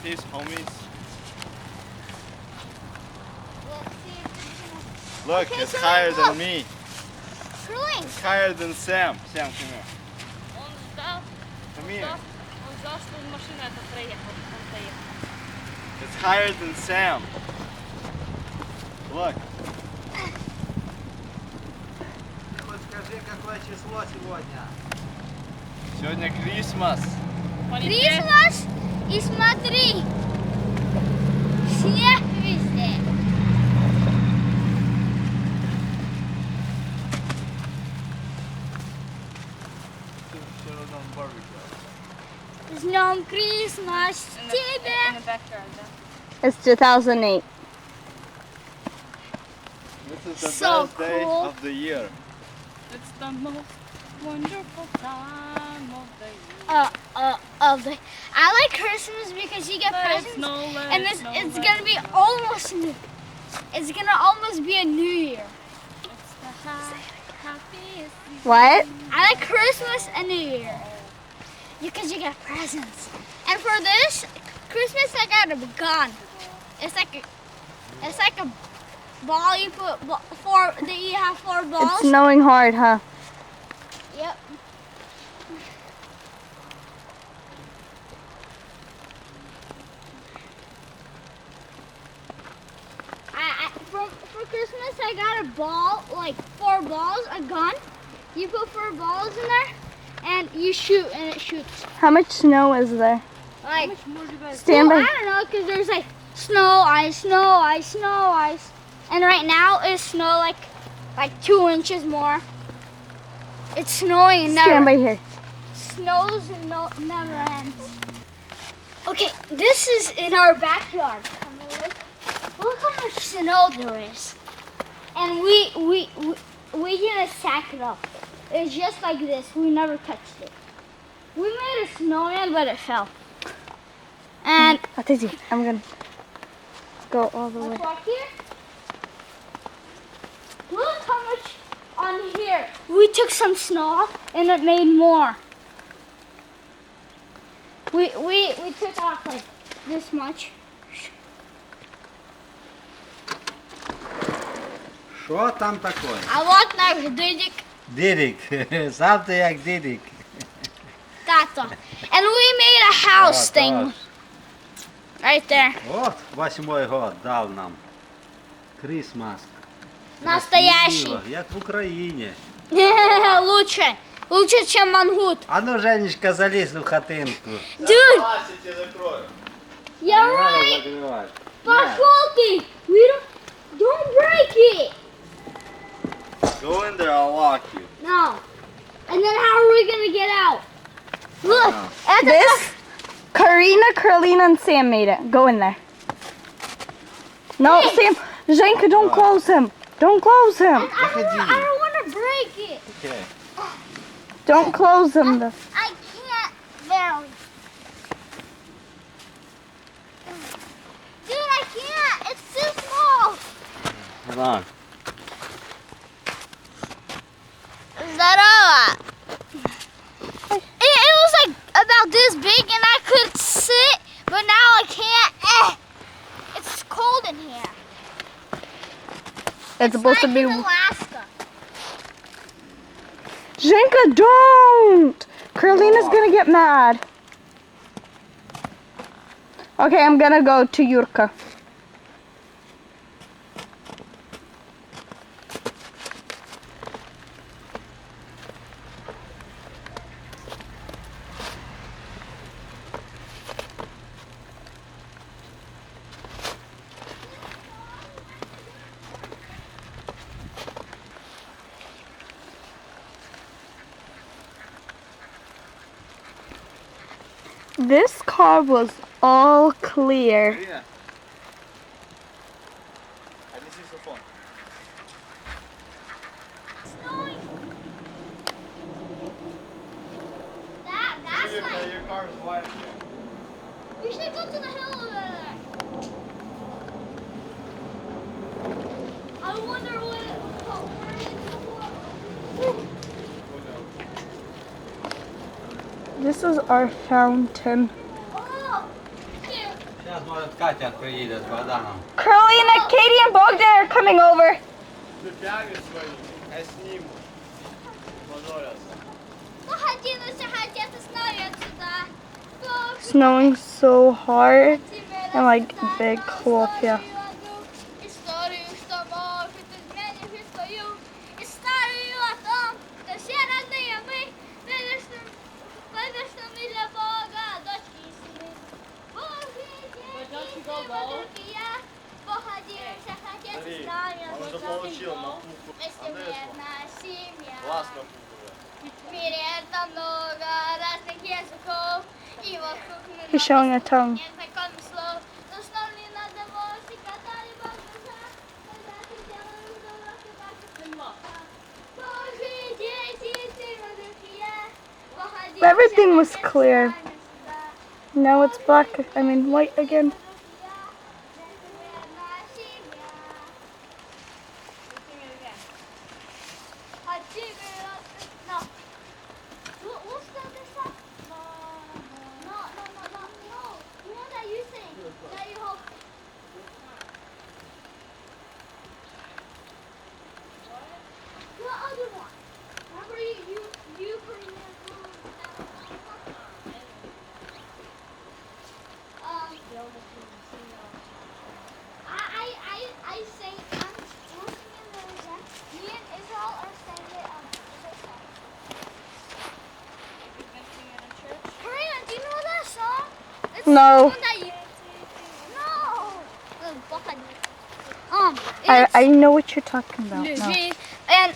Peace, homies. Look, Okay, it's so higher look. than me. Curling. It's higher than Sam. Sam, come here. Он ждал, Come here. он ждал, что машина эта проехала, он поехал. It's higher than Sam. Look. Вот скажи, какое число сегодня? Сегодня Christmas. Крисмас. И смотри. Снег везде. С днем Крисмас тебе. In the backyard, да. It's 2008. This is the So best day cool. of the year. It's the most wonderful time of the year. I like Christmas because you get Let it presents, snow, let and it it's snow, it's let gonna it be snow. almost new. It's gonna almost be a new year. It's the happiest season. What? I like Christmas and New Year because you get presents. And for this Christmas, I got a gun. It's like a ball. You put four. You have four balls. It's snowing hard, huh? Yep. For Christmas, I got a ball, like 4 balls, a gun. You put 4 balls in there, and you shoot, and it shoots. How much snow is there? Like, Stand well, by. I don't know, because there's like snow, ice, snow, ice, snow, ice. And right now, it's snow like 2 inches more. It's snowing and Stand by never, here. snows and never ends. Okay, this is in our backyard. Come on, look how much snow there is. And we didn't sack it up. It's just like this. We never touched it. We made a snowman, but it fell. And I'll take you. I'm gonna go all the way. let's walk here. Look how much on here. We took some snow off, and it made more. We took off like this much. Що там таке? А вот наш дидик, Дирік. Сам ти як Дирік. Tato. And we made a house thing right there. От, 8-й год дав нам. Крісмас. Настоящий. Красиво, як в Україні. Лучше, чем мангут. А ну, Женечка, залізь в хатинку. Dude, Класс, я тебе закрою. you're Не надо right. закривати. Пошел ты. Don't break it. Go in there, I'll lock you. No. And then how are we gonna get out? Look. At the This? Karina, Carlina, and Sam made it. Go in there. No, Sam. Zhenka, don't close him. Don't close him. I don't want to break it. Окей. Don't close him. I can't barely. Dude, I can't. It's too small. Ладно. Здорово. It was like about this big and I could sit, but now I can't. It's cold in here. It's supposed to like be. in Alaska. Zhenka, don't. Carlina's gonna get mad. Okay, I'm gonna go to Yurka. This car was all clear. Irina. Hai deciso fondo. That's like, Your car is wide again. we should go to the hill over there. I wonder what it was called. This is our fountain. Oh, here. Сейчас, может, Катя приедет, вода нам. Carolina, Katie, and Bogdan are coming over. Ты тяги свои, я сниму. Позорился. Походи, ну заходи, это снаряд сюда. Snowing so hard and like big хлопья. Историю, что может изменить историю. Историю о том, что все родные мы, повешены для Бога, дочки и сыны. Божьи дети, я, походи, всех отец и Смотри, он уже получил на пуху. Всемирная семья. Глаз на пуху. В мире это много разных языков, и вокруг He's showing a tongue. незнакомых слов. Но что не надо вовсе, когда-либо глаза, когда ты делаешь уроки, Божьи дети, походи, Everything was всех clear. отец и сюда. Now it's black, white again. Всемирная семья. No. We'll start this up. No. The one that you sing. That you hope. The other one. Remember you putting that one. I sang. I'm singing the again. Me and Israel are singing it. Karina, do you know that song? It's No. the one that you... No. I know what you're talking about. No. And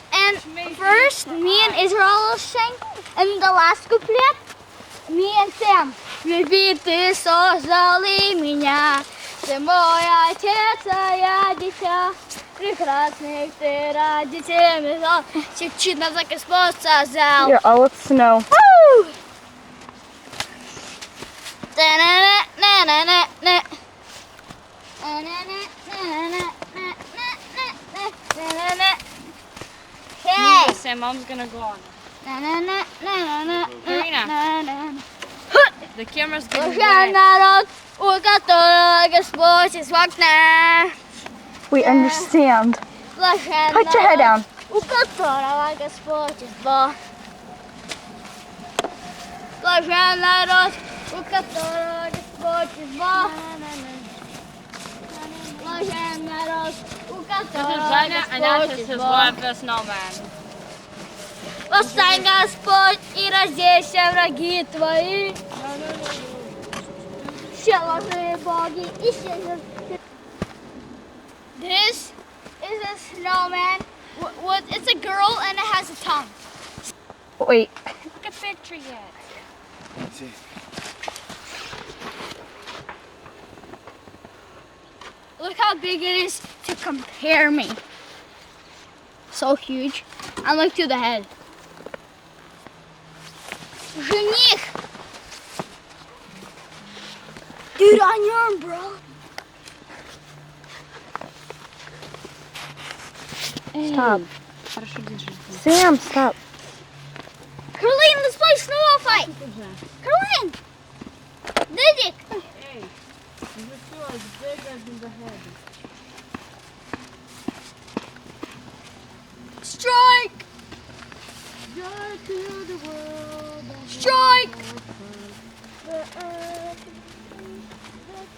first, me and Israel sang, and the last couplet, me and Sam. Любви ты создали меня, ты мой отец, а я дитя. Прекрасных ты родителей дал, чуть-чуть назад Господь создал. You're all with snow. Woo! Da-na-na-na-na-na. Na-na-na-na-na-na-na-na-na-na. Okay. Sam, Mom's gonna go on. Na-na-na-na-na-na-na-na. The camera's getting Боже wet. народ, у которого Господь из окна. We understand. Блажен Put your head народ, down. у которого Господь из Бог. Блажен народ, у которого Господь из Бог. Блажен народ, у This is которого Zanya, and that Господь is из his Бог. wife, the snowman. Восстань, Господь, и раздейся враги твои. Все ложные боги исчезнут. This is a snowman. It's a girl and it has a tongue. Wait. Look at picture yet. Look how big it is to compare me. So huge. And look to the head. Жених! Dude, on your arm, bro. Stop. Sam, stop. Caroline, let's play snowball fight. Caroline! Didик! Hey, this is still as big as in the head. Strike! Strike!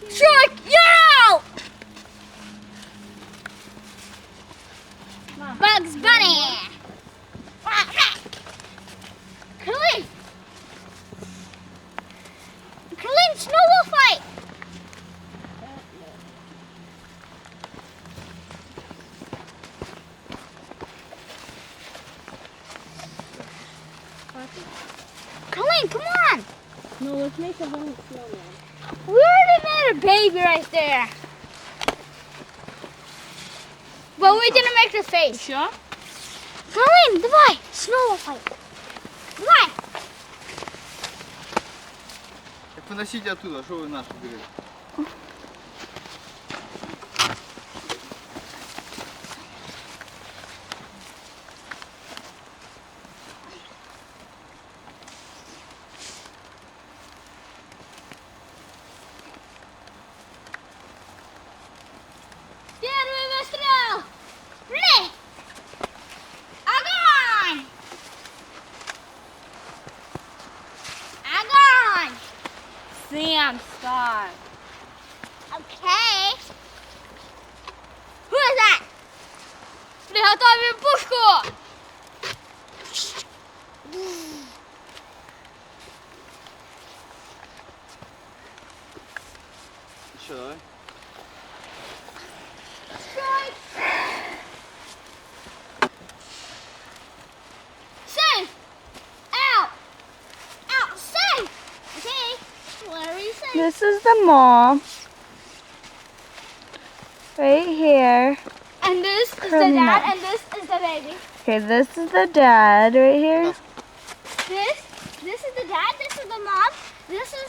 Strike! You're out! Bugs Bunny! Caroline! Caroline, snowball fight! Caroline, come on! No, let's make a little snowman. We already made a baby right there. But we didn't make the face. Sure? Caroline, давай, снова пойдем. Давай. Так выносите оттуда, что вы нашу берете? Первый выстрел. Ри. Огонь. Огонь. Sam, stop. Okay. Who is that? Приготовим пушку. Еще давай. Strike. Sing. Out. Out. Sing. Okay. What are you saying? This is the mom. Right here. And this is the Carolina. dad, and this is the baby. Okay, this is the dad right here. This is the dad, this is the mom,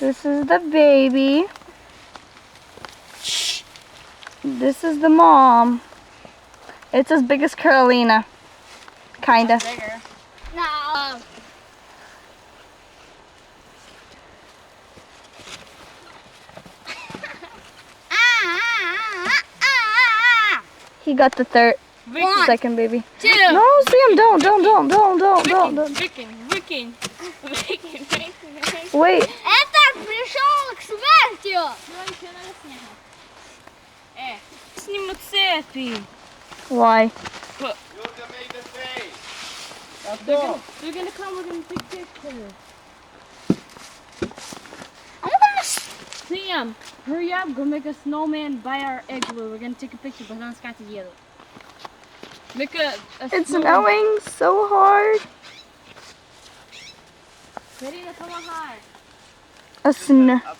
This is the baby. This is the mom. It's as big as Carolina. Kinda. Bigger. no. He got the third, Vicky. second baby. Two. No, Sam, don't. Viking. Wait, Это пришел к смерти. Сниму цепи. why? You're gonna make the face. They're gonna come, we're gonna take pictures. I'm gonna Sam, hurry up, go make a snowman by our igloo. We're gonna take a picture, but not Scott together. Make a It's snowman. snowing so hard. Ready to come on high. A snow. Up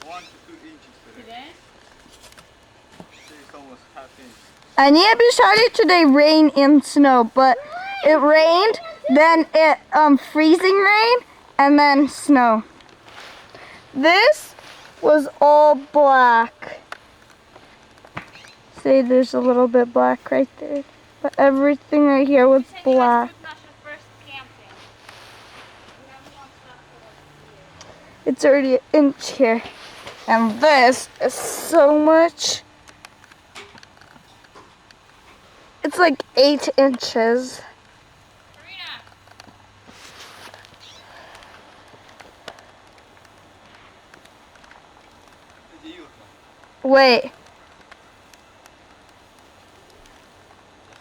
to 1 to 2 inches today. Today? It's almost half inch. Они обещали today rain and snow, but it rained, then it freezing rain, and then snow. This was all black. See, there's a little bit black right there, but everything right here was black. It's already an inch here, and this is so much. It's like 8 inches. Иди, Юрка. Wait,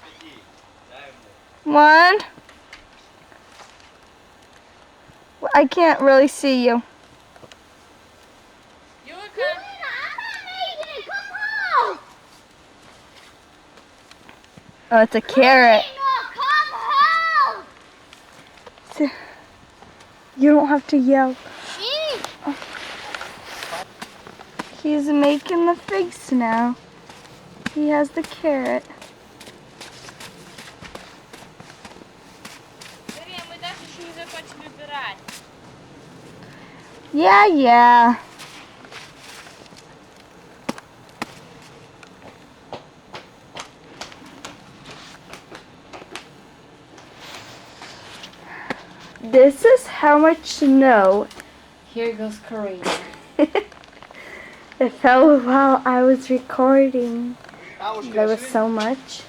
Иди. Дай ему. one. I can't really see you. Oh, it's a carrot. come home. You don't have to yell. She He's making the face now. He has the carrot. Мы дальше еще не закончили убирать. Yeah. This is how much snow Here goes Karina. it fell while I was recording. Бабушка, There was шли? so much.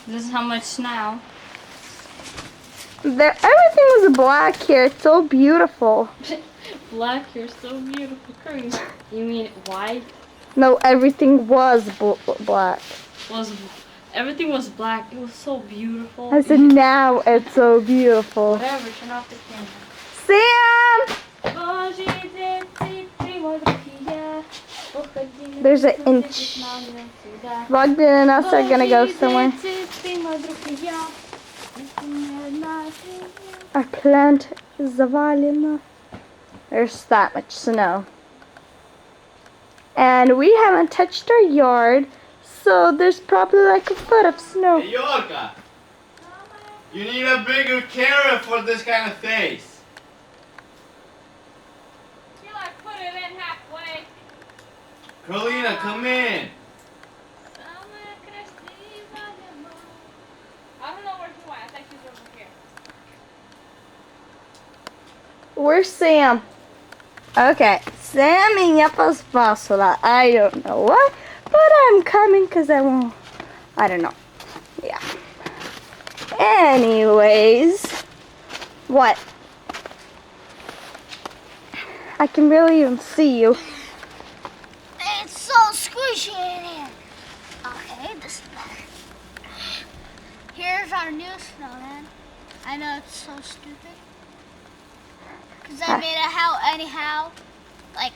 This is how much snow. There, everything was black here. It's so beautiful. Black, you're so beautiful. Karina. You mean white? No, everything was black. Everything was black. It was so beautiful. I said now it's so beautiful. Whatever, turn off the camera. Sam! There's an inch. Bogdan and us are gonna go somewhere. Our plant is завалено. There's that much snow. And we haven't touched our yard, so there's probably like a foot of snow. Hey, Yorka, you need a bigger carrot for this kind of face. You like put it in halfway. Carolina, come in. I don't know where she went. I think she's over here. Where's Sam? Okay, Sam är på Spassola. I don't know why, but I'm coming because I won't. I don't know. Yeah. Anyways, what? I can barely even see you. It's so squishy in here. Okay, this is better. Here's our new snowman. I know it's so stupid. Because I made a house anyhow. Like,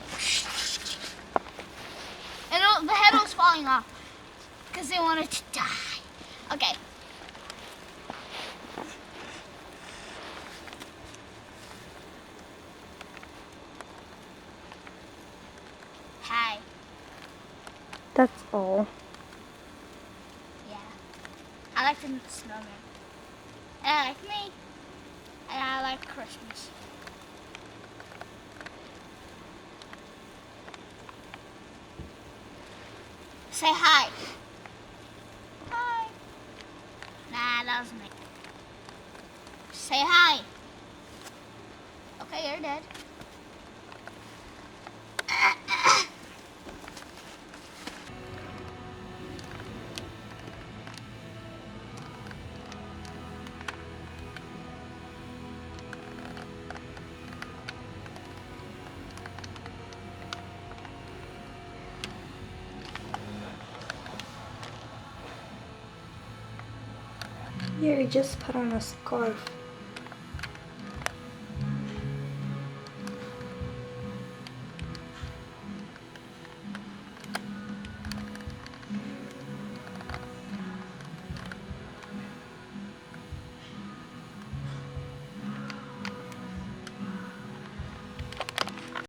and the head was falling off. Because they wanted to die. Okay. Hi. That's all. Yeah. I like the snowman. And I like me. And I like Christmas. Say hi. Hi. Nah, that was me. Say hi. Okay, you're dead. Here, just put on a scarf.